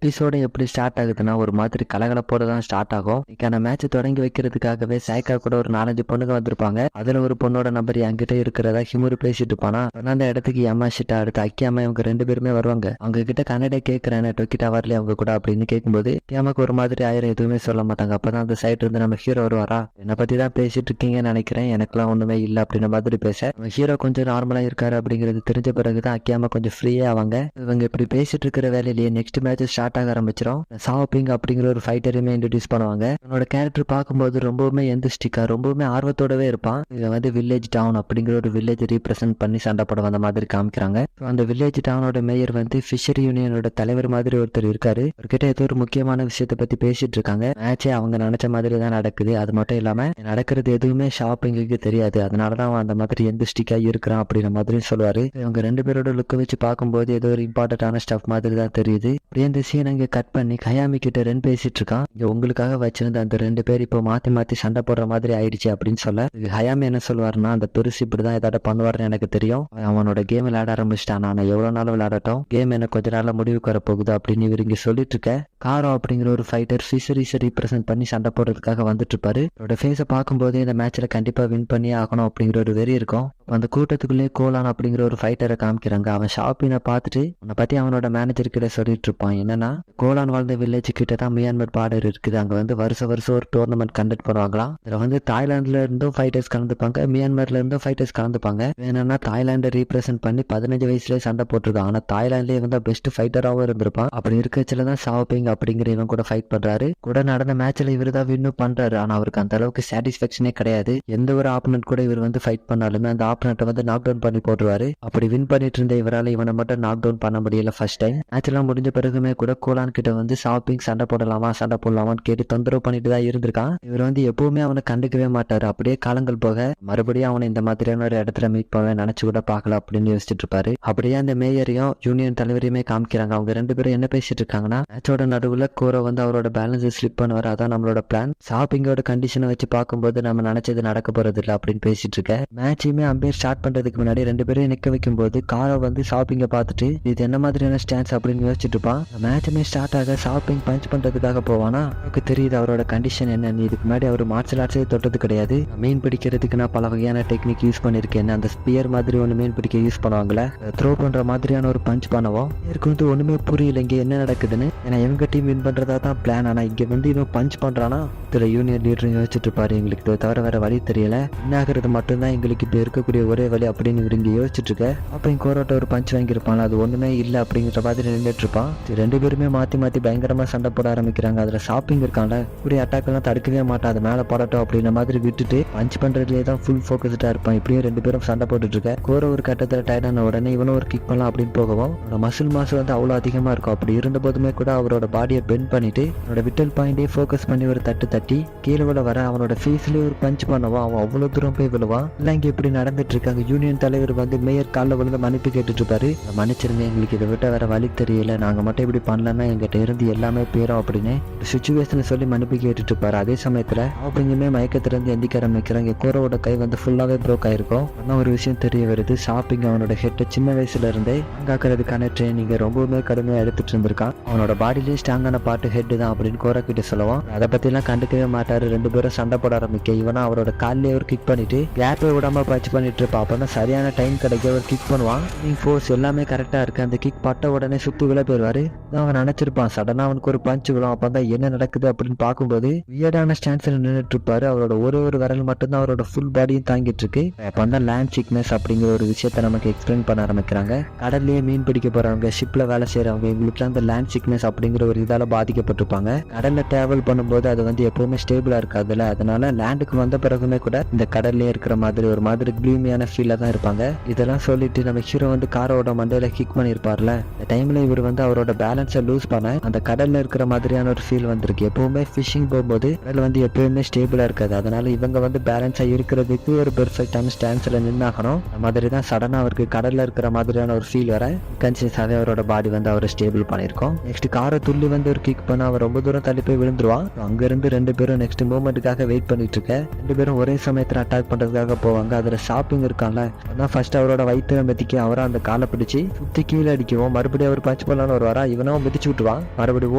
எபிசோட எப்படி ஸ்டார்ட் ஆகுதுன்னா ஒரு மாதிரி கலகலப்போட தான் ஸ்டார்ட் ஆகும். இன்னைக்கான மேட்ச் தொடங்கி வைக்கிறதுக்காகவே சாய்கா கூட ஒரு 4-5 பொண்ணுங்க வந்திருப்பாங்க. அதுல ஒரு பொண்ணோட நம்பர் என்கிட்ட இருக்கிறதா ஹிமுரு பேசிட்டு இருப்பானா. அந்த இடத்துக்கு யமாஷிட்டா அடுத்து அக்கியாமா இவங்க 2 பேருமே வருவாங்க. அவங்க கிட்ட கன்னட கேட்கிறேன் டொக்கிட்டா வரல அவங்க கூட அப்படின்னு கேட்கும்போது நமக்கு ஒரு மாதிரி ஆயிரம் எதுவுமே சொல்ல மாட்டாங்க. அப்பதான் அந்த சைட் இருந்து நம்ம ஹீரோ வருவாரா, என்னை பத்தி தான் பேசிட்டு இருக்கீங்கன்னு நினைக்கிறேன், எனக்குலாம் ஒண்ணுமே இல்லை அப்படின்ற மாதிரி பேச நம்ம ஹீரோ கொஞ்சம் நார்மலா இருக்காரு அப்படிங்கிறது தெரிஞ்ச பிறகுதான் அக்கியாமா கொஞ்சம் ஃப்ரீயா ஆவாங்க. இவங்க இப்படி பேசிட்டு இருக்கிற வேலையிலேயே நெக்ஸ்ட் மேட்ச் ஸ்டார்ட் ஆக ஆரம்பிச்சிடும். சாப்பிங் அப்படிங்கிற ஒரு ஃபைட்டருமே இன்ட்ரடியூஸ் பண்ணுவாங்க. என்னோட கேரக்டர் பார்க்கும்போது ரொம்பவுமே எந்திஸ்டிக்கா ரொம்பவுமே ஆர்வத்தோடவே இருப்பான். இவன் வந்து வில்லேஜ் டவுன் அப்படிங்கிற ஒரு வில்லேஜ் ரீப்ரசென்ட் பண்ணி சண்டை போட வந்த மாதிரி காமிக்கிறாங்க. அந்த வில்லேஜ் டவுனோட மேயர் வந்து ஃபிஷரி யூனியனோட தலைவர் மாதிரி ஒருத்தர் இருக்காரு. அவர்கிட்ட ஏதோ ஒரு முக்கியமான விஷயத்தை பத்தி பேசிட்டு இருக்காங்க. மேட்சே அவங்க நினைச்ச மாதிரி தான் நடக்குது. அது மட்டும் இல்லாம நடக்கிறது எதுவுமே ஷாப்பிங்குக்கு தெரியாது. அதனாலதான் அவன் அந்த மாதிரி எந்திஸ்டிக்கா இருக்கிறான் அப்படின்ற மாதிரி சொல்லுவாரு. இவங்க 2 பேரோட லுக்கை வச்சு பார்க்கும்போது ஏதோ ஒரு இம்பார்ட்டன்டான ஸ்டஃப் மாதிரி தான் தெரியுது. அப்படியே இந்த சீன் அங்க கட் பண்ணி கயாமி கிட்ட ரென் பேசிட்டு இருக்கான். இங்க உங்களுக்காக வச்சிருந்த அந்த 2 பேர் இப்போ மாத்தி மாத்தி சண்டை போடுற மாதிரி ஆயிடுச்சு அப்படின்னு சொல்ல ஹயாமி என்ன சொல்லுவாருன்னா, அந்த பெருசு இப்படிதான் ஏதாவது பண்ணுவாருன்னு எனக்கு தெரியும், அவனோட கேம் விளையாட ஆரம்பிச்சிட்டான், நான் எவ்வளவு நாள் விளையாடட்டும், கேம் எனக்கு கொஞ்ச நாள்ல முடிவுக்கு வர போகுது அப்படின்னு இவர் இங்க சொல்லிட்டு இருக்க. காரோ அப்படிங்கிற ஒரு ஃபைட்டர் ஃபிஷரிஸை ரீப்ரசென்ட் பண்ணி சண்டை போடுறதுக்காக வந்துட்டு இருப்பாரு. அவரோட ஃபேஸை பார்க்கும்போது இந்த மேட்ச்ல கண்டிப்பா வின் பண்ணி ஆகணும் அப்படிங்கிற ஒரு வெறி இருக்கும். அந்த கூட்டத்துக்குள்ளேயே கோலான் அப்படிங்கிற ஒரு ஃபைட்டரை காமிக்கிறாங்க. அவன் ஷாப்பினை பார்த்துட்டு உன்னை பத்தி அவனோட மேனேஜர் கிட்ட சொல்லிட்டு இருப்பான். என்னன்னா, கோலான் வாழ்ந்த வில்லேஜ் கிட்ட தான் மியான்மர் பார்டர் இருக்குது. அங்க வந்து வருஷம் ஒரு டோர்னமெண்ட் கண்டக்ட் பண்ணுவாங்களாம். இதுல வந்து தாய்லாந்துல இருந்தும் ஃபைட்டர்ஸ் கலந்துப்பாங்க, மியான்மர்ல இருந்தும் ஃபைட்டர்ஸ் கலந்துப்பாங்க. வேணும்னா தாய்லாண்டை ரீப்ரசென்ட் பண்ணி 15 வயசுலயே சண்டை போட்டிருக்கான். ஆனா தாய்லாந்துலேயே வந்து பெஸ்ட் ஃபைட்டராகவும் இருந்திருப்பான். அப்படி இருக்கச்சுலதான் சாப்பிங் அப்படிங்கிற இவன் கூட ஃபைட் பண்றாரு. கூட நடந்த மேட்ச்ல இவர் தான் வின்னும் பண்றாரு. ஆனா அவருக்கு அந்த அளவுக்கு சாட்டிஸ்பாக்சனே கிடையாது. எந்த ஒரு ஆப்பனன்ட் கூட இவர் வந்து ஃபைட் பண்ணாலுமே அந்த ஆப்பனண்ட்டை வந்து நாக் டவுன் பண்ணி போட்டுருவாரு. அப்படி வின் பண்ணிட்டு இருந்த இவரால் இவனை மட்டும் நாக் டவுன் பண்ண முடியல ஃபர்ஸ்ட் டைம். மேட்ச் எல்லாம் முடிஞ்ச பிறகுமே கூட கோலான் கிட்ட வந்து ஷாப்பிங் சண்டை போடலாமான்னு கேட்டு தொந்தரவு பண்ணிட்டு தான் இருந்திருக்கான். இவர் வந்து எப்பவுமே அவனை கண்டுக்கவே மாட்டாரு. அப்படியே காலங்கள் போக மறுபடியும் அவனை இந்த மாதிரியான ஒரு இடத்துல மீட் பண்ண நினைச்சு கூட பார்க்கல அப்படின்னு யோசிச்சுட்டு இருப்பாரு. அப்படியே அந்த மேயரையும் யூனியன் தலைவரையுமே காமிக்கிறாங்க. அவங்க 2 பேரும் என்ன பேசிட்டு இருக்காங்கன்னா, மேட்சோட நடுவுல கோரோ வந்து அவரோட பேலன்ஸ் ஸ்லிப் பண்ணுவார், அதான் நம்மளோட பிளான், ஷாப்பிங்கோட கண்டிஷனை வச்சு பார்க்கும்போது நம்ம நினைச்சது நடக்க போறது இல்லை அப்படின்னு பேசிட்டு இருக்க. மேட்சுமே அம்பேர் ஸ்டார்ட் பண்றதுக்கு முன்னாடி 2 பேரும் நிக்க வைக்கும் போது காரோ வந்து ஷாப்பிங்க பார்த்துட்டு இது என்ன மாதிரியான ஸ்டான்ஸ் அப்படின்னு யோசிச்சுட்டு இருப்பான். மேட்சுமே ஸ்டார்ட் ஆக ஷாப்பிங் பஞ்ச் பண்றதுக்காக போவானா, எனக்கு தெரியுது அவரோட கண்டிஷன் என்னன்னு. இதுக்கு முன்னாடி அவர் மார்ஷல் ஆர்ட்ஸே தொட்டது கிடையாது. மீன் பிடிக்கிறதுக்கு நான் பல வகையான டெக்னிக் யூஸ் பண்ணிருக்கேன். அந்த ஸ்பியர் மாதிரி ஒன்று மீன் பிடிக்க யூஸ் பண்ணுவாங்களே, த்ரோ பண்ற மாதிரியான ஒரு பஞ்ச் பண்ணுவோம். எனக்கு வந்து ஒண்ணுமே புரியல இங்க என்ன நடக்குதுன்னு. ஏன்னா இவங்க டீம் வின் பண்றதா தான் பிளான். ஆனா இங்க வந்து இவன் பஞ்ச் பண்றானா, இதுல யூனியன் லீடர் யோசிச்சுட்டு இருப்பாரு. எங்களுக்கு இதை தவிர வேற வழி தெரியல, என்ன ஆகுறது மட்டும்தான் எங்களுக்கு இப்ப இருக்கக்கூடிய ஒரே வழி அப்படின்னு இவர் இங்க யோசிச்சுட்டு இருக்க. அப்ப இங்க கோரோட்ட ஒரு பஞ்ச் வாங்கியிருப்பான், அது ஒண்ணுமே இல்லை அப்படிங்கிற மாதிரி நின்றுட்டு இருப்பான். 2 பேருமே மாத்தி மாத்தி பயங்கரமா சண்டை போட ஆரம்பிக்கிறாங்க. அதுல ஷாப்பிங் இருக்கான்ல, இப்படி அட்டாக் எல்லாம் தடுக்கவே மாட்டான், அது மேல போடட்டும் அப்படின்ற மாதிரி விட்டுட்டு பஞ்ச் பண்றதுலேயே தான் ஃபுல் ஃபோக்கஸ்டா இருப்பான். இப்படியே 2 பேரும் சண்டை போட்டுட்டு இருக்க. கோரோ ஒரு கட்டத்துல டயர்டான உடனே இவனும் ஒரு கிக் பண்ணலாம் அப்படின்னு போகவும் மசில் மாஸ் வந்து அவ்வளவு அதிகமா இருக்கும். அப்படி இருந்த போதுமே கூட அவரோட பாடியை பெண்ட் பண்ணிட்டு அவனோட விட்டல் பாயிண்டே ஃபோக்கஸ் பண்ணி ஒரு தட்டி கீழே விட வர அவனோட ஃபேஸ்லயே ஒரு பஞ்ச் பண்ணுவான். அவன் அவ்வளவு தூரம் போய் விழுவான். இல்ல இங்க இப்படி நடந்துட்டு இருக்காங்க. யூனியன் தலைவர் வந்து மேயர் காலில் விழுந்து மன்னிப்பு கேட்டுட்டு இருப்பாரு. மன்னிச்சிருங்க, எங்களுக்கு இதை விட்ட வேற வழி தெரியல, நாங்க மட்டும் இப்படி பண்ணலன்னா எங்கிட்ட இருந்து எல்லாமே பேரும் அப்படின்னு சுச்சுவேஷனை சொல்லி மன்னிப்பு கேட்டுட்டு இருப்பாரு. அதே சமயத்துல அப்படிங்குமே மயக்கத்திலிருந்து எந்திக்க ஆரம்பிக்கிறாங்க. கோரோட கை வந்து ஃபுல்லாவே ப்ரோக் ஆயிருக்கும். ஆனா ஒரு விஷயம் தெரிய வருது, ஷாப்பிங் அவனோட ஹெட்டை சின்ன வயசுல இருந்தே அங்காக்கிறதுக்கான ட்ரைனிங் ரொம்பவுமே கடுமையா எடுத்துட்டு இருந்திருக்கான். அவனோட பாடியிலேயே ஸ்ட்ராங்கான பார்ட் ஹெட் தான் அப்படின்னு கோரோ கிட்ட சொல்லுவான். அதை பத்தி எல்லாம் கண்டுக்கவே மாட்டாரு. 2 பேரும் சண்டை போட ஆரம்பிக்க இவனா அவரோட காலிலே ஒரு கிக் பண்ணிட்டு கேப்பை விடாம பச்சு பண்ணிட்டு இருப்பான். அப்பதான் சரியான டைம் கிடைக்க ஒரு கிக் பண்ணுவான். ஃபோர்ஸ் எல்லாமே கரெக்டா இருக்கு. அந்த கிக் பட்ட உடனே சுத்து விழ போயிருவாரு. அவன் நினைச்சிருப்பான் சடனா அவனுக்கு ஒரு பஞ்ச் விழும். அப்பதான் என்ன நடக்குது அப்படின்னு பார்க்கும்போது வியர்டான ஸ்டான்ஸ்ல நின்றுட்டு இருப்பாரு. அவரோட ஒரு விரல் மட்டும்தான் அவரோட ஃபுல் பாடியும் தாங்கிட்டு இருக்கு. அப்பதான் லேண்ட் சிக்னஸ் அப்படிங்கிற ஒரு விஷயத்த நமக்கு எக்ஸ்பிளைன் பண்ண ஆரம்பிக்கிறாங்க. கடல்லேயே மீன் பிடிக்க போறவங்க, ஷிப்ல வேலை செய்யறவங்க, இவங்களுக்கு அந்த லேண்ட் சிக்னஸ் அப்படிங்கிற ஒரு இதால பாதிக்கப்பட்டிருப்பாங்க. கடல்ல டிராவல் பண்ணும்போது அது வந்து எப்பவுமே ஸ்டேபிளா இருக்காதுல்ல, அதனால லேண்டுக்கு வந்த பிறகுமே கூட இந்த கடல்லே இருக்கிற மாதிரி ஒரு மாதிரி க்ளூமியான ஃபீல்ல தான் இருப்பாங்க. இதெல்லாம் சொல்லிட்டு நம்ம ஹீரோ வந்து காரோட மண்டையில கிக் பண்ணிருப்பார்ல, இந்த டைம்ல இவர் வந்து அவரோட பேலன்ஸை லூஸ் பண்ண அந்த கடல்ல இருக்கிற மாதிரியான ஒரு ஃபீல் வந்திருக்கு. எப்பவுமே ஃபிஷிங் போகும்போது கடல் வந்து எப்பவுமே ஸ்டேபிளா இருக்காது. அதனால இவங்க வந்து பேலன்ஸா இருக்கிறதுக்கு ஒரு பெர்ஃபெக்டான ஸ்டான்ஸ்ல நின்னாகணும். அந்த மாதிரி தான் சடனா அவருக்கு கடல்ல இருக்கிற மாதிரியான ஒரு ஃபீல் வர கன்சியஸாவே அவரோட பாடி வந்து அவரை ஸ்டேபிள் பண்ணிருக்கோம். நெக்ஸ்ட் காரை துள்ளி ப்ரூஸ்லி வந்து ஒரு கிக் பண்ண அவன் ரொம்ப தூரம் தள்ளி போய் விழுந்துருவான். அங்க இருந்து 2 பேரும் நெக்ஸ்ட் மூமெண்ட்டுக்காக வெயிட் பண்ணிட்டு இருக்க 2 பேரும் ஒரே சமயத்துல அட்டாக் பண்றதுக்காக போவாங்க. அதுல ஷாப்பிங் இருக்கான்ல, அதான் ஃபர்ஸ்ட் அவரோட வயிற்று மெதிக்க அவரை அந்த காலை பிடிச்சி சுத்தி கீழே அடிக்கவும் மறுபடியும் அவர் பஞ்ச் பண்ணலான்னு வருவாரா, இவனும் மிதிச்சு விட்டுருவான். மறுபடியும்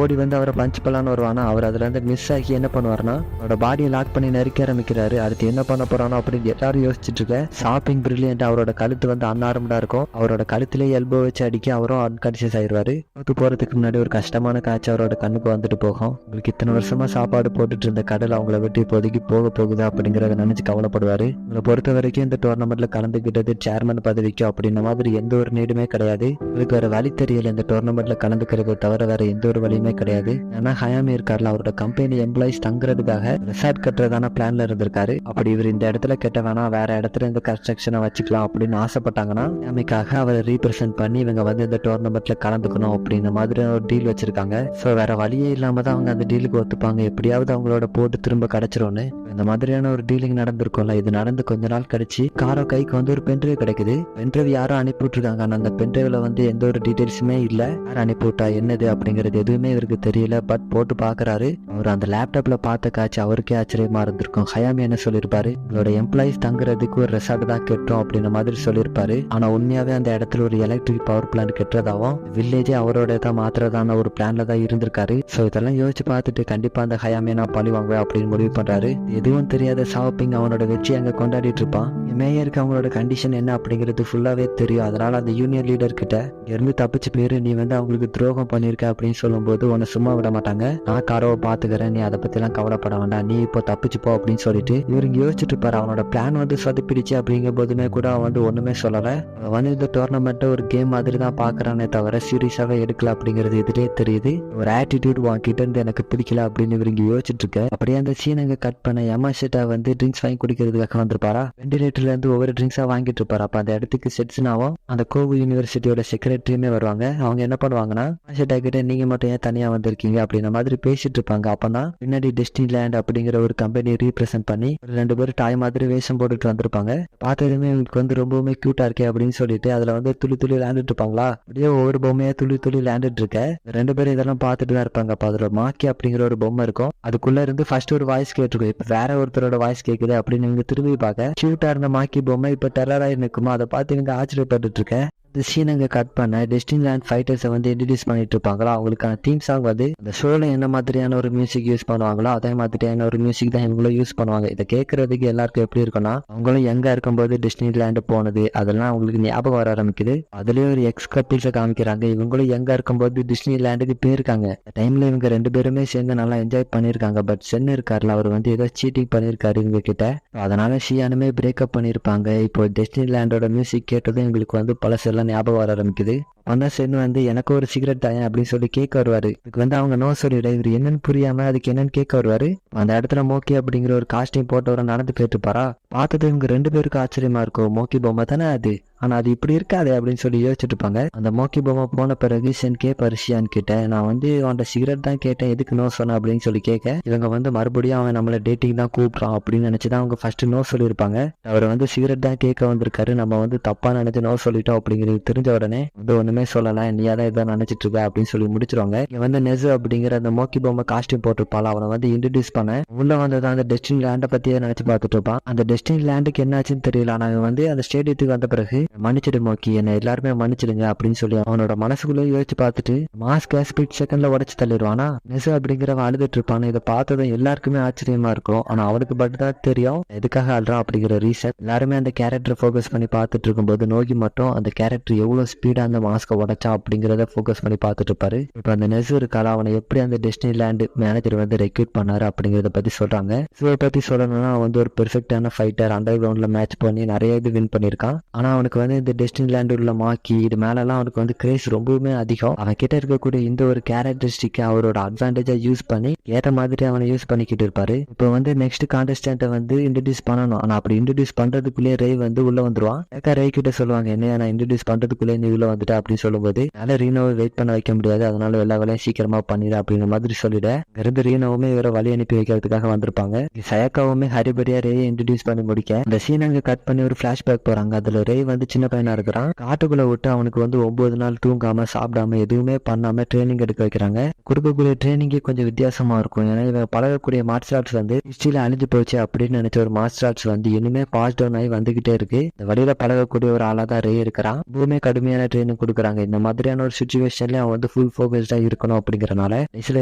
ஓடி வந்து அவரை பஞ்ச் பண்ணலான்னு வருவானா, அவர் அதுல இருந்து மிஸ் ஆகி என்ன பண்ணுவார்னா அவரோட பாடியை லாக் பண்ணி நெருக்க ஆரம்பிக்கிறாரு. அடுத்து என்ன பண்ண போறானோ அப்படின்னு எல்லாரும் யோசிச்சுட்டு இருக்க ஷாப்பிங் பிரில்லியன்ட் அவரோட கழுத்து வந்து அன்னாரம்டா இருக்கும். அவரோட கழுத்திலே எல்போ வச்சு அடிக்க அவரும் அன்கான்சியஸ் ஆயிடுவாரு. போறதுக்கு முன்னாடி ஒரு கஷ்டமான காட்சி அவரோட கண்ணுக்கு வந்துட்டு போகும். உங்களுக்கு இத்தனை வருஷமா சாப்பாடு போட்டுட்டு இருந்த கடல் அவங்கள விட்டு இப்போதைக்கு போக போகுது அப்படிங்கறத நினைச்சு கவலைப்படுவாரு. உங்களை பொறுத்த வரைக்கும் இந்த டோர்னமெண்ட்ல கலந்துக்கிட்டது சேர்மன் பதவிக்கு அப்படின்ற மாதிரி எந்த ஒரு நீடுமே கிடையாது. உங்களுக்கு வேற வழி தெரியல இந்த டோர்னமெண்ட்ல கலந்துக்கிறத தவிர வேற எந்த ஒரு வழியுமே கிடையாது. ஏன்னா ஹயாமி இருக்காருல, அவரோட கம்பெனி எம்ப்ளாயிஸ் தங்குறதுக்காக ரிசார்ட் கட்டுறதான பிளான்ல இருந்திருக்காரு. அப்படி இவர் இந்த இடத்துல கெட்ட வேணா வேற இடத்துல இந்த கன்ஸ்ட்ரக்ஷனை வச்சுக்கலாம் அப்படின்னு ஆசைப்பட்டாங்கன்னா ஹயாமிக்காக அவரை ரீப்ரசென்ட் பண்ணி இவங்க வந்து இந்த டோர்னமெண்ட்ல கலந்துக்கணும் அப்படின்ற மாதிரி ஒரு டீல் வச்சிருக்காங்க. ஸோ வேற வழியே இல்லாம தான் அவங்க அந்த டீலுக்கு ஒத்துப்பாங்க. எப்படியாவது அவங்களோட போட்டு திரும்ப கிடைச்சிரும்னு இந்த மாதிரியான ஒரு டீலிங் நடந்திருக்கும்ல. இது நடந்து கொஞ்ச நாள் கழிச்சு காரோ கைக்கு வந்து ஒரு பென்ட்ரைவ் கிடைக்குது. பென்ட்ரைவ் யாரும் அனுப்பி விட்டுருக்காங்க. ஆனா அந்த பென்ட்ரைவ்ல வந்து எந்த ஒரு டீடைல்ஸுமே இல்ல. யார் அனுப்பிவிட்டா என்னது அப்படிங்கிறது எதுவுமே இவருக்கு தெரியல. பட் போட்டு பாக்குறாரு. அவர் அந்த லேப்டாப்ல பார்த்த காட்சி அவருக்கே ஆச்சரியமா இருந்திருக்கும். ஹயாமி என்ன சொல்லியிருப்பாரு, உங்களோட எம்ப்ளாயிஸ் தங்குறதுக்கு ஒரு ரெசார்ட் தான் கெட்டோம் அப்படின்ற மாதிரி சொல்லியிருப்பாரு. ஆனா உண்மையாவே அந்த இடத்துல ஒரு எலக்ட்ரிக் பவர் பிளான்ட் கெட்டுறதாவும் வில்லேஜே அவரோட தான் மாத்திரதான ஒரு பிளான்ல தான் இருந்திருக்காரு. சோ இதெல்லாம் யோசிச்சு பார்த்துட்டு கண்டிப்பா அந்த ஹயாமியை நான் பழி வாங்குவேன் அப்படின்னு முடிவு பண்றாரு. எதுவும் தெரியாத ஷாப்பிங் அவனோட வெற்றி அங்க கொண்டாடிட்டு இருப்பான். மேயருக்கு அவங்களோட கண்டிஷன் என்ன அப்படிங்கிறது ஃபுல்லாவே தெரியும். அதனால அந்த யூனியன் லீடர் கிட்ட இருந்து தப்பிச்சு போயிரு, நீ வந்து அவங்களுக்கு துரோகம் பண்ணிருக்க அப்படின்னு சொல்லும் போது உன்னை சும்மா விட மாட்டாங்க. நான் காரோவை பாத்துக்கிறேன், நீ அதை பத்தி எல்லாம் கவலைப்பட வேண்டாம், நீ இப்போ தப்பிச்சு போ அப்படின்னு சொல்லிட்டு இவருக்கு யோசிச்சுட்டு இருப்பாரு. அவனோட பிளான் வந்து சொதப்பிடுச்சு அப்படிங்கும் போதுமே கூட அவன் வந்து ஒண்ணுமே சொல்லல. அவன் வந்து இந்த டோர்னமெண்ட்டை ஒரு கேம் மாதிரி தான் பாக்குறானே தவிர சீரியஸாவே எடுக்கல அப்படிங்கிறது இதுலயே தெரியுது. ஒரு ஆட்டிடியூட் வாங்கிட்டு இருந்து எனக்கு பிடிக்கல அப்படின்னு இவங்க யோசிச்சுட்டு இருக்க அப்படியே அந்த சீன் அங்க கட் பண்ண யமாஷிட்டா வந்து ட்ரிங்க்ஸ் வாங்கி குடிக்கிறதுக்காக வந்திருப்பாரா. வெண்டிலேட்டர்ல இருந்து ஒவ்வொரு ட்ரிங்க்ஸா வாங்கிட்டு இருப்பாரு. அப்ப அந்த இடத்துக்கு செட்ஸ்னாவும் அந்த கோவு யூனிவர்சிட்டியோட செக்ரட்டரியுமே வருவாங்க. அவங்க என்ன பண்ணுவாங்கன்னா யமாஷிட்டா கிட்ட நீங்க மட்டும் ஏன் தனியா வந்திருக்கீங்க அப்படின்ற மாதிரி பேசிட்டு இருப்பாங்க. அப்பதான் பின்னாடி டெஸ்டினி லேண்ட் அப்படிங்கிற ஒரு கம்பெனி ரீப்ரசென்ட் பண்ணி ஒரு 2 பேரும் டாய் மாதிரி வேஷம் போட்டுட்டு வந்திருப்பாங்க. பார்த்ததுமே இவங்களுக்கு வந்து ரொம்பவுமே கியூட்டா இருக்கே அப்படின்னு சொல்லிட்டு அதுல வந்து துளி துளி விளையாண்டுட்டு இருப்பாங்களா. அப்படியே ஒவ்வொரு பொம்மையா துளி துளி விளையாண்டுட்டு இருக்க 2 பேரும் இதெல்லாம் பார்த்துட்டு தான் இருப்பாங்க. அப்ப அதுல மாக்கி அப்படிங்கிற ஒரு பொம்மை இருக்கும். அதுக்குள்ள இருந்து ஃபர்ஸ்ட் ஒரு வாய்ஸ் கேட்டிருக்கும். இப்ப வேற ஒருத்தரோட வாய்ஸ் கேக்குது அப்படின்னு இவங்க திரும்பி பார்க்க கியூட்டா இருந்த மாக்கி பொம்மை இப்ப டெரராகி நிற்குமா. அதை பார்த்து இவங்க ஆச்சரியப்பட்டு இருக்க இந்த சீன் அங்க கட் பண்ண டெஸ்டினி லேண்ட் ஃபைட்டர்ஸை வந்து இன்ட்ரடியூஸ் பண்ணிட்டு இருப்பாங்களா. அவங்களுக்கான தீம் சாங் வந்து அந்த ஷோல என்ன மாதிரியான ஒரு மியூசிக் யூஸ் பண்ணுவாங்களோ அதே மாதிரியான ஒரு மியூசிக் தான் இவங்களும் யூஸ் பண்ணுவாங்க. இதை கேட்கறதுக்கு எல்லாருக்கும் எப்படி இருக்குன்னா அவங்களும் எங்க இருக்கும்போது டெஸ்டினி லேண்ட் போனது அதெல்லாம் அவங்களுக்கு ஞாபகம் வர ஆரம்பிக்குது. அதுலயே ஒரு எக்ஸ் கப்பிள்ஸை காமிக்கிறாங்க. இவங்களும் எங்க இருக்கும்போது டிஸ்னி லேண்டுக்கு போயிருக்காங்க. டைம்ல இவங்க 2 பேருமே சேர்ந்து நல்லா என்ஜாய் பண்ணிருக்காங்க. பட் சென் இருக்காருல, அவர் வந்து ஏதோ சீட்டிங் பண்ணிருக்காரு இவங்க கிட்ட. அதனால ஷியானுமே பிரேக்அப் பண்ணிருப்பாங்க. இப்போ டெஸ்டினி லேண்டோட மியூசிக் கேட்டதும் எங்களுக்கு வந்து பழசெல்லாம் ஞாபகம் வர ஆரம்பிக்குது. வந்தா சென் வந்து எனக்கு ஒரு சிகரெட் தாயன் அப்படின்னு சொல்லி கேட்க வருவாரு. இதுக்கு வந்து அவங்க நோ சொல்லிவிட இவர் என்னன்னு புரியாம அதுக்கு என்னன்னு கேட்க வருவாரு. அந்த இடத்துல மோக்கி அப்படிங்கிற ஒரு காஸ்டியூம் போட்டவரை நடந்து போயிட்டு இருப்பாரா. பார்த்தது இவங்க 2 பேருக்கு ஆச்சரியமா இருக்கும். மோக்கி பொம்மை தானே அது, ஆனா அது இப்படி இருக்காது அப்படின்னு சொல்லி யோசிச்சுட்டு இருப்பாங்க. அந்த மோக்கி பொம்மை போன பிறகு சென் பரிசியான்னு கிட்ட நான் வந்து அவன் சிகரெட் தான் கேட்டேன், எதுக்கு நோ சொன்ன அப்படின்னு சொல்லி கேட்க இவங்க வந்து மறுபடியும் அவன் நம்மள டேட்டிங் தான் கூப்பிடுறான் அப்படின்னு நினைச்சுதான் அவங்க ஃபர்ஸ்ட் நோ சொல்லியிருப்பாங்க. அவர் வந்து சிகரெட் தான் கேட்க வந்திருக்காரு, நம்ம வந்து தப்பா நினைச்சு நோ சொல்லிட்டோம் அப்படிங்கிறது தெரிஞ்ச உடனே வந்து ஒண்ணுமே சொல்லல, நீயா தான் இதை நினைச்சிட்டு இருக்க அப்படின்னு சொல்லி முடிச்சிருவாங்க. இங்க வந்து நெசு அப்படிங்கிற அந்த மோக்கி பொம்மை காஸ்டியூம் போட்டிருப்பாள். அவனை வந்து இன்ட்ரடியூஸ் பண்ண உள்ள வந்ததான் அந்த டெஸ்டினி லேண்டை பத்தியே நினைச்சு பார்த்துட்டு இருப்பான். அந்த டெஸ்டினி லேண்டுக்கு என்னாச்சுன்னு தெரியல. ஆனா வந்து அந்த ஸ்டேடியத்துக்கு வந்த பிறகு மன்னிச்சிடு மோக்கி, என்ன எல்லாருமே மன்னிச்சிடுங்க அப்படின்னு சொல்லி அவனோட மனசுக்குள்ளே யோசிச்சு பார்த்துட்டு மாஸ்க் ஸ்பீட் செகண்ட்ல உடச்சு தள்ளிடுவானா. நெசு அப்படிங்கிறவன் அழுதுட்டு இருப்பான். இதை பார்த்ததும் எல்லாருக்குமே ஆச்சரியமா இருக்கும். ஆனா அவனுக்கு மட்டும் தான் தெரியும் எதுக்காக அழுறான் அப்படிங்கிற ரீசன். எல்லாருமே அந்த கேரக்டரை ஃபோக்கஸ் பண்ணி பார்த்துட்டு இருக்கும்போது நோகி மட்டும் அந்த கேரக்டர் எவ்வளவு ஸ்பீடா அந்த மாஸ்கை உடைச்சா அப்படிங்கிறத ஃபோக்கஸ் பண்ணி பார்த்துட்டு இருப்பாரு. இப்ப அந்த நெசு இருக்கால, அவனை எப்படி அந்த டெஸ்டினி லேண்ட் மேனேஜர் வந்து ரெக்ரூட் பண்ணாரு அப்படிங்கறத பத்தி சொல்றாங்க. இதை பத்தி சொல்லணும்னா அவன் வந்து ஒரு பெர்ஃபெக்டான ஃபைட்டர், அண்டர் கிரவுண்ட்ல மேட்ச் பண்ணி நிறைய இது வின் பண்ணிருக்கான். ஆனா அவனுக்கு வந்து இந்த டெஸ்டினி லேண்ட் உள்ள மாக்கி இது மேலெல்லாம் அவனுக்கு வந்து கிரேஸ் ரொம்பவுமே அதிகம். அவன் கிட்ட இருக்கக்கூடிய இந்த ஒரு கேரக்டரிஸ்டிக் அவரோட அட்வான்டேஜா யூஸ் பண்ணி ஏற்ற மாதிரி அவனை யூஸ் பண்ணிக்கிட்டு இருப்பாரு. இப்போ வந்து நெக்ஸ்ட் கான்டெஸ்டன்ட்டை வந்து இன்ட்ரடியூஸ் பண்ணணும். ஆனா அப்படி இன்ட்ரடியூஸ் பண்றதுக்குள்ளே ரே வந்து உள்ள வந்துருவான். ரே கிட்ட சொல்லுவாங்க, என்ன நான் இன்ட்ரடியூஸ் பண்றதுக்குள்ளே நீ உள்ள வந்துட்ட அப்படின்னு சொல்லும்போது அதனால ரீனோவை வெயிட் பண்ண வைக்க முடியாது, அதனால எல்லா வேலையும் சீக்கிரமா பண்ணிடு அப்படிங்கிற மாதிரி சொல்லிட இருந்து ரீனோவுமே இவரை வழி அனுப்பி வைக்கிறதுக்காக வந்திருப்பாங்க. சயக்காவுமே ஹரிபரியா ரேயை இன்ட்ரடியூஸ் பண்ணி முடிக்க இந்த சீன் அங்க கட் பண்ணி ஒரு பிளாஷ்பேக் போறாங்க. அதுல ரே வந்து சின்ன பையனா இருக்கிறான். காட்டுக்குள்ள விட்டு அவனுக்கு வந்து 9 நாள் தூங்காம சாப்பிடாம எதுவுமே பண்ணாம ட்ரைனிங் எடுக்க வைக்கிறாங்க. கொடுக்கக்கூடிய ட்ரைனிங்கே கொஞ்சம் வித்தியாசமா இருக்கும். ஏன்னா இவன் பழகக்கூடிய மார்ஷல் ஆர்ட்ஸ் வந்து ஹிஸ்டரியில அழிஞ்சு போச்சு அப்படின்னு நினைச்ச ஒரு மார்ஷல் ஆர்ட்ஸ் வந்து இனிமே பாஸ் டவுன் ஆகி வந்துகிட்டே இருக்கு. இந்த வழியில பழகக்கூடிய ஒரு ஆளா தான் ரே இருக்கிறான். எப்பவுமே கடுமையான ட்ரைனிங் கொடுக்குறாங்க. இந்த மாதிரியான ஒரு சுச்சுவேஷன்ல அவன் வந்து ஃபுல் ஃபோக்கஸ்டா இருக்கணும் அப்படிங்கறனால சில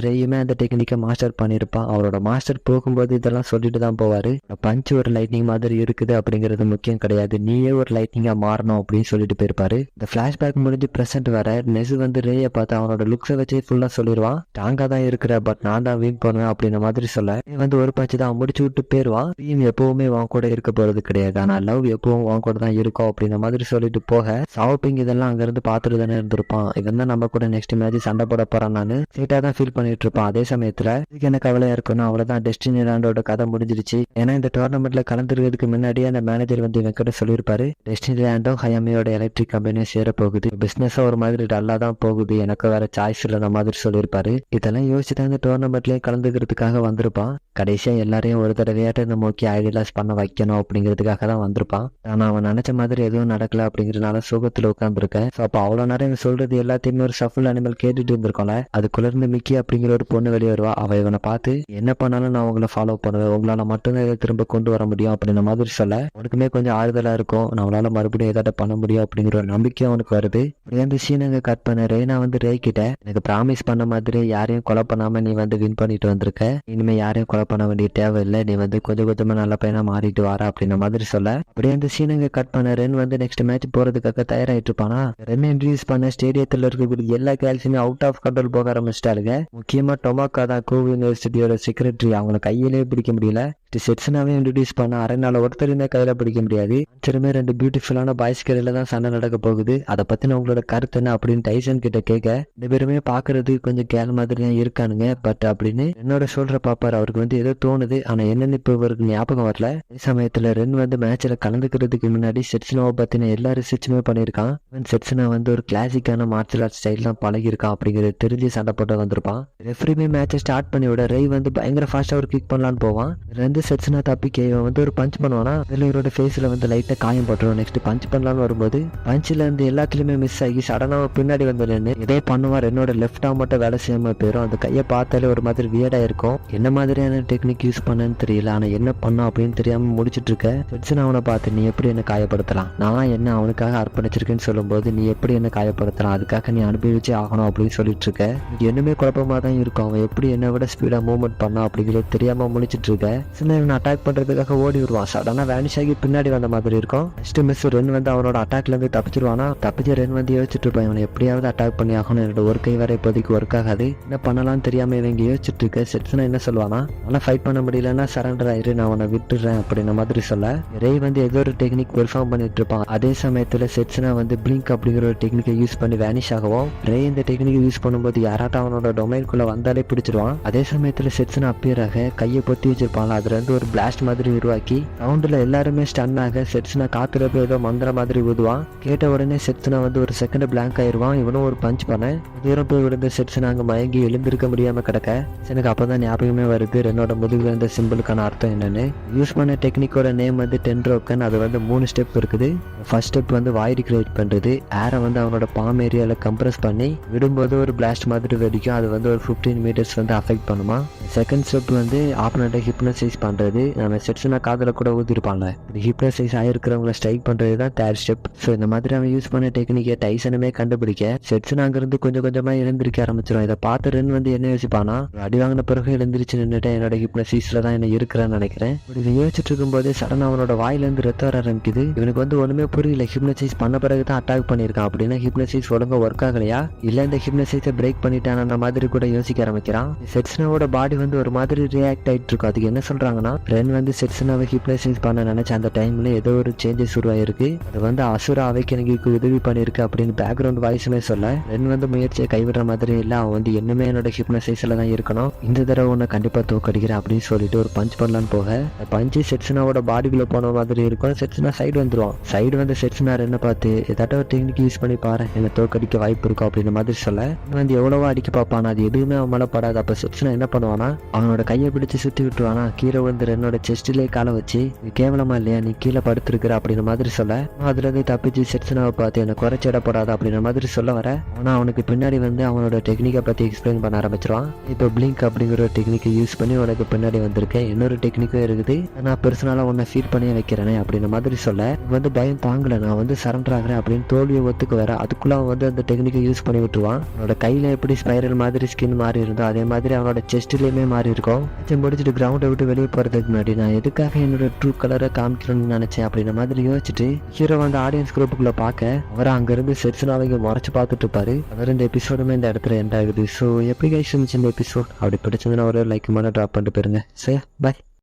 ரேயுமே அந்த டெக்னிக்கை மாஸ்டர் பண்ணிருப்பான். அவரோட மாஸ்டர் போகும்போது இதெல்லாம் சொல்லிட்டு தான் போவாரு. பஞ்ச் ஒரு லைட்னிங் மாதிரி இருக்குது அப்படிங்கிறது முக்கியம் கிடையாது, நீயே ஒரு லைட்னிங்கா மாறணும் அப்படின்னு சொல்லிட்டு போயிருப்பாரு. இந்த பிளாஷ்பேக் முடிஞ்சு பிரசன்ட் வர நெசு வந்து ரேயை பார்த்து அவனோட லுக்ஸை வச்சு ஃபுல்லா சொல்லிடுவான். ஸ்ட்ராங்கா தான் இருக்கிற, பட் நான் தான் வின் பண்ணுவேன் அப்படின்ற மாதிரி சொல்ல வந்து ஒரு பச்சு தான் முடிச்சு விட்டு போயிருவான். எப்பவுமே வாங்க கூட இருக்க போறது கிடையாது, ஆனா லவ் எப்பவும் வாங்க கூட தான் இருக்கும் அப்படின்ற மாதிரி சொல்லிட்டு போக சாப்பிங் இதெல்லாம் அங்க இருந்து பாத்துட்டு தானே இருந்திருப்பான். இவன் தான் நம்ம கூட நெக்ஸ்ட் மேட்ச் சண்டை போட போறான். நான் சீட்டா தான் ஃபீல் பண்ணிட்டு இருப்பான். அதே சமயத்துல இதுக்கு என்ன கவலையா இருக்கணும், அவ்வளவுதான் டெஸ்டினி லாண்டோட கதை முடிஞ்சிருச்சு. ஏன்னா இந்த டோர்னமெண்ட்ல கலந்துருக்கிறதுக்கு முன்னாடியே அந்த மேனேஜர் வந்து இவன் கிட்ட சொல்லியிருப்பாரு, டெஸ்டினி லாண்டும் ஹயாமியோட எலக்ட்ரிக் கம்பெனியும் சேர போகுது, பிசினஸ் ஒரு மாதிரி டல்லா தான் போகுது, எனக்கு வேற சாய்ஸ் இல்லைன்ற மாதிரி சொல்லியிருப்பாரு. இதெல்லாம் யோசிச்சுதான் இந்த டோர்னமெண்ட்லயே கலந்துக்கிறதுக்காக வந்திருப்பான். கடைசியா எல்லாரையும் ஒரு தடவையாட்ட இந்த மோக்கி ஐடியலைஸ் பண்ண வைக்கணும் அப்படிங்கிறதுக்காக தான் வந்திருப்பான். ஆனா அவன் நினைச்ச மாதிரி எதுவும் நடக்கல அப்படிங்கறதுனால சோகத்துல உட்காந்துருக்கேன். அப்ப அவ்வளவு நேரம் இவன் சொல்றது எல்லாத்தையுமே ஒரு சஃபுல் அனிமல் கேட்டுட்டு இருந்திருக்கோம்ல. அதுக்குள்ள இருந்து மிக்கி அப்படிங்கிற ஒரு பொண்ணு வெளியே வருவா. அவ இவனை பார்த்து என்ன பண்ணாலும் நான் உங்களை ஃபாலோ பண்ணுவேன், உங்களால மட்டும்தான் இதை திரும்ப கொண்டு வர முடியும் அப்படின்ற மாதிரி சொல்ல உனக்குமே கொஞ்சம் ஆறுதலா இருக்கும். நம்மளால மறுபடியும் ஏதாட்ட பண்ண முடியும் அப்படிங்கிற ஒரு நம்பிக்கை அவனுக்கு வருது. அந்த சீனங்க கட் பண்ண ரேனா வந்து ரே கிட்ட எனக்கு ப்ராமிஸ் பண்ண மாதிரி யாரையும் கொலை பண்ணாம நீ வந்து வின் பண்ணிட்டு வந்திருக்க, இனிமே யாரையும் கொலை பண்ண வேண்டிய தேவையில்லை, நீ வந்து கொஞ்சம் கொஞ்சமா நல்ல பையனா மாறிட்டு வர அப்படின்ற மாதிரி சொல்ல அப்படியே அந்த சீனங்க கட் பண்ண ரென் வந்து நெக்ஸ்ட் மேட்ச் போறதுக்காக தயாராயிட்டு இருப்பானா. ரென் இன்ட்ரடியூஸ் பண்ண ஸ்டேடியத்துல இருக்கக்கூடிய எல்லா கேர்ள்ஸுமே அவுட் ஆஃப் கண்ட்ரோல் போக ஆரம்பிச்சிட்டாளுங்க. முக்கியமா டொமாக்கா தான் கோவ் யூனிவர்சிட்டியோட செக்ரட்டரி, அவங்களை கையிலேயே பிடிக்க முடியல. செட்ஸ்னாவே இன்ட்ரடியூஸ் பண்ண அரைநாள் ஒருத்தருமே கையில பிடிக்க முடியாது. சரிமே 2 பியூட்டிஃபுல்லான பாய்ஸ் கையில தான் சண்டை நடக்க போகுது, அதை பத்தின உங்களோட கருத்து என்ன அப்படின்னு டைசன் கிட்ட கேட்க 2 பேருமே பாக்குறது கொஞ்சம் கேள் மாதிரி தான் இருக்கானுங்க, பட் அப்படின்னு என்னோட சொல்ற பாப்பாரு. அவருக்கு வந்து ஏதோ தோணுது, ஆனா என்னன்னு இப்ப இவருக்கு ஞாபகம் வரல. அதே சமயத்துல ரென் வந்து மேட்ச்ல கலந்துக்கிறதுக்கு முன்னாடி செட்ஸ்னாவை பத்தின எல்லா ரிசர்ச்சுமே பண்ணிருக்கான். செட்ஸ்னா வந்து ஒரு கிளாசிக்கான மார்ஷல் ஆர்ட் ஸ்டைல் தான் பழகிருக்கான் அப்படிங்கிறது தெரிஞ்சு சண்டை போட்டு வந்திருப்பான். ரெஃப்ரிமே மேட்சை ஸ்டார்ட் பண்ணி விட ரே வந்து பயங்கர ஃபாஸ்டா ஒரு கிக் பண்ணலான்னு போவான். ரெண்டு செட்ஸ்னா தப்பிக்க இவன் வந்து ஒரு பஞ்ச் பண்ணுவானா, அதுல இவரோட ஃபேஸ்ல வந்து லைட்டா காயம் போட்டுருவோம். நெக்ஸ்ட் பஞ்ச் பண்ணலான்னு வரும்போது பஞ்சில இருந்து எல்லாத்துலயுமே மிஸ் ஆகி சடனா பின்னாடி வந்து நின்று இதே பண்ணுவார். என்னோட லெஃப்ட் ஆம் மட்டும் வேலை செய்யாம போயிடும். அந்த கையை பார்த்தாலே ஒரு மாதிரி வியர்டா இருக்கும். என்ன மாதிரியான டெக்னிக் யூஸ் பண்ணன்னு தெரியல, ஆனா என்ன பண்ணோம் அப்படின்னு தெரியாம முடிச்சிட்டு இருக்க. செட்ஸ்னா அவனை பார்த்து நீ எப்படி என்ன காயப்படுத்தலாம், நான் என்ன அவனுக்காக அர்ப்பணிச்சிருக்கேன்னு சொல்லும் போது நீ எப்படி என்ன காயப்படுத்தலாம், அதுக்காக நீ அனுபவிச்சே ஆகணும் அப்படின்னு சொல்லிட்டு இருக்க. இது என்னமே குழப்பமா தான் இருக்கும். அவன் எப்படி என்ன விட ஸ்பீடா மூவ்மெண்ட் பண்ணா அப்படிங்கிறது தெரியாம முடிச்சிட்டு இருக்க. சின்ன அட்டாக் பண்றதுக்காக ஓடி வருவான். சடனா வேனிஷ் ஆகி பின்னாடி வந்த மாதிரி இருக்கும். நெக்ஸ்ட் மிஸ் ரென் வந்து அவனோட அட்டாக்ல இருந்து தப்பிச்சிருவானா. தப்பிச்சு ரென் வந்து யோசிச்சுட்டு இருப்பான், இவனை எப்படியாவது அட்டாக் பண்ணி ஆகணும், என்னோட ஒரு கை வரை இப்போதைக்கு ஒர்க் ஆகாது, என்ன பண்ணலாம்னு தெரியாம இவங்க யோசிச்சுட்டு இருக்க. செட்ஸ்னா என்ன சொல்லுவானா, ஆனா ஃபைட் பண்ண முடியலன்னா சரண்டர் ஆயிரு, நான் அவனை விட்டுறேன் அப்படின்ற மாதிரி சொல்ல ரே வந்து ஏதோ ஒரு டெக்னிக் பெர்ஃபார்ம் பண்ணிட்டு இருப்பான். அதே சமயத்துல செட்ஸ்னா வந்து பிளிங்க் அப்படிங்கிற ஒரு டெக்னிக்கை யூஸ் பண்ணி வேனிஷ் ஆகவும் ரே இந்த டெக்னிக் யூஸ் பண்ணும்போது யாராட்டும் அவனோட டொமைனுக்குள்ள வந்தாலே பிடிச்சிருவான். அதே சமயத்துல செட்ஸ்னா அப்பியர் ஆக கையை பொத்தி வச்சிருப்பான். அதுல இருந்து ஒரு பிளாஸ்ட் மாதிரி உருவாக்கி ரவுண்ட்ல எல்லாருமே ஸ்டன் ஆக செட்ஸ்னா காத்துறப்ப ஏதோ மந்திர மாதிரி ஊதுவான். கேட்ட உடனே செட்ஸ்னா வந்து ஒரு செகண்ட் பிளாங்க் ஆயிருவான். இவனும் ஒரு பஞ்ச் பண்ண தூரம் போய் விழுந்த செட்ஸ்னா அங்க மயங்கி எழுந்திருக்க முடியாம கிடக்க. எனக்கு அப்பதான் ஞாபகமே வருது ரென்னோட முதுகுல இருந்த சிம்பிளுக்கான அர்த்தம் என்னன்னு. யூஸ் பண்ண டெக்னிக்கோட நேம் வந்து டென்ட்ரோக்கன். அது வந்து 3 ஸ்டெப் இருக்குது. ஃபர்ஸ்ட் ஸ்டெப் வந்து வாய்டு கிரியேட் பண்றது, ஏரை வந்து அவனோட பாம் ஏரியால கம்ப்ரஸ் பண்ணி விடும்போது ஒரு பிளாஸ்ட் மாதிரி வெடிக்கும். அது வந்து ஒரு 15 மீட்டர்ஸ் வந்து அஃபெக்ட் பண்ணுமா. செகண்ட் ஸ்டெப் வந்து ஆப்பனண்ட்டை ஹிப்னோசைஸ் பண்றது. நம்ம செட்ஸ்னா காதல கூட ஊதிருப்பாங்க. ஹிப்னோசைஸ் ஆயிருக்கிறவங்களை ஸ்ட்ரைக் பண்றது தான் தேர்ட் ஸ்டெப். ஸோ இந்த மாதிரி அவன் யூஸ் பண்ண டெக்னிக்கை டைசனுமே கண்டுபிடிக்க செட்ஸ்னா அங்கிருந்து கொஞ்சம் கொஞ்சமா எழுந்திருக்க ஆரம்பிச்சிடும். இதை பார்த்து ரென் வந்து என்ன யோசிப்பானா, அடி வாங்கின பிறகு எழுந்திரிச்சு நின்றுட்டு என்னோட ஹிப்னோசிஸ்ல தான் என்ன இருக்கிறேன்னு நினைக்கிறேன். இப்படி யோசிச்சுட்டு இருக்கும்போது சடனா அவனோட வாயிலிருந்து ரத்தம் வர ஆரம்பிக்குது. இவனுக்கு வந்து ஒண்ணுமே புரியல, ஹிப்னோசைஸ் பண்ண பிறகுதான் அட்டாக் பண்ணியிருக்கான் அப்படின்னா ஹிப்னோசைஸ் ஒழுங்கா ஒர்க் ஆகலையா, இல்ல இந்த ஹிப்னோசைஸை பிரேக் பண்ணிட்டான மாதிரி கூட யோசிக்க ஆரம்பிக்கிறான். செட்ஸ்னாவோட பாடி வந்து ஒரு மாதிரி ரியாக்ட் ஆயிட்டு இருக்கும். அதுக்கு என்ன சொல்றாங்கன்னா, ரென் வந்து செட்ஸ்னாவை ஹிப்னோசைஸ் பண்ண நினைச்ச அந்த டைம்ல ஏதோ ஒரு சேஞ்சஸ் உருவாயிருக்கு, அது வந்து அசுர அவைக்கணிக்கு உதவி பண்ணிருக்கு அப்படின்னு பேக்ரவுண்ட் வாய்ஸுமே சொல்ல ரென் வந்து முயற்சியை கைவிடுற மாதிரி இல்ல, அவன் வந்து என்னமே என்னோட ஹிப்னோசைஸ்ல தான் இருக்கணும், இந்த தடவை உன்னை கண்டிப்பா தோக்கடிக்கிறேன் அப்படின்னு சொல்லிட்டு ஒரு பஞ்ச் பண்ணலான்னு போக பஞ்சு செட்ஸ்னாவோட பாடிக்குள்ள போன மாதிரி இருக்கும். செட்ஸ்னா சைடு வந்துருவான். சைடு வந்து செட்ஸ்னா என்ன பார்த்து ஏதாட்ட ஒரு டெக்னிக் யூஸ் பண்ணி பாரு, என்ன தோக்கடிக்க வாய்ப்பு இருக்கும் அப்படின்ற மாதிரி சொல்ல வந்து எவ்வளவோ அடிக்க பார்ப்பான். அது எதுவுமே அவன் மேல படாது. அப்ப செட்ஸ்னா என்ன பண்ணுவானா, அவனோட கையை பிடிச்சு சுத்தி விட்டுருவானா, கீழே வந்து ரென்னோட செஸ்ட்லயே காலை வச்சு இது கேவலமா இல்லையா, நீ கீழே படுத்திருக்கிற அப்படின்ற மாதிரி சொல்ல, அதுல இருந்து தப்பிச்சு செட்சனாவை பார்த்து என்ன குறைச்சிட போடாது அப்படின்ற மாதிரி சொல்ல வர, ஆனா அவனுக்கு பின்னாடி வந்து அவனோட டெக்னிக்கை பத்தி எக்ஸ்பிளைன் பண்ண ஆரம்பிச்சிருவான். இப்போ பிளிங்க் அப்படிங்கிற ஒரு டெக்னிக்கை யூஸ் பண்ணி உனக்கு பின்னாடி வந்திருக்கேன், இன்னொரு டெக்னிக்கும் இருக்குது, நான் பர்சனலா உன்னை ஃபீல் பண்ணி வைக்கிறேனே அப்படின்ற மாதிரி சொல்ல, வந்து பயம் தாங்கல, நான் வந்து சரண்டர் ஆகிறேன் அப்படின்னு தோல்வியை ஒத்துக்கு வர, அதுக்குள்ள அவன் வந்து அந்த டெக்னிக்கை யூஸ் பண்ணி விட்டுருவான். அவனோட கையில எப்படி ஸ்பைரல் மாதிரி ஸ்கின் மாறி இருந்தோ அதே மாதிரி அவனோட செஸ்ட்லயுமே மாறி இருக்கும். முடிச்சுட்டு கிரவுண்டை விட்டு வெளியே போறதுக்கு முன்னாடி நான் எதுக்காக என்னோட ட்ரூ கலரை காமிக்கணும்னு நினைச்சேன் அப்படின்ற மாதிரி யோசிச்சுட்டு ஹீரோ வந்து ஆடியன்ஸ் குரூப்புக்குள்ள பார்க்க அவரை அங்கிருந்து செட்ஸ்னாவைங்க முறைச்சு பார்த்துட்டு இருப்பாரு. அவர் இந்த எபிசோடுமே இந்த இடத்துல எண்ட் ஆகுது. ஸோ எப்படி கைஸ் இருந்துச்சு இந்த எபிசோட்? அப்படி பிடிச்சிருந்தா ஒரு லைக் மட்டும் ட்ராப் பண்ணிட்டு போயிருங்க. சரி, பாய்.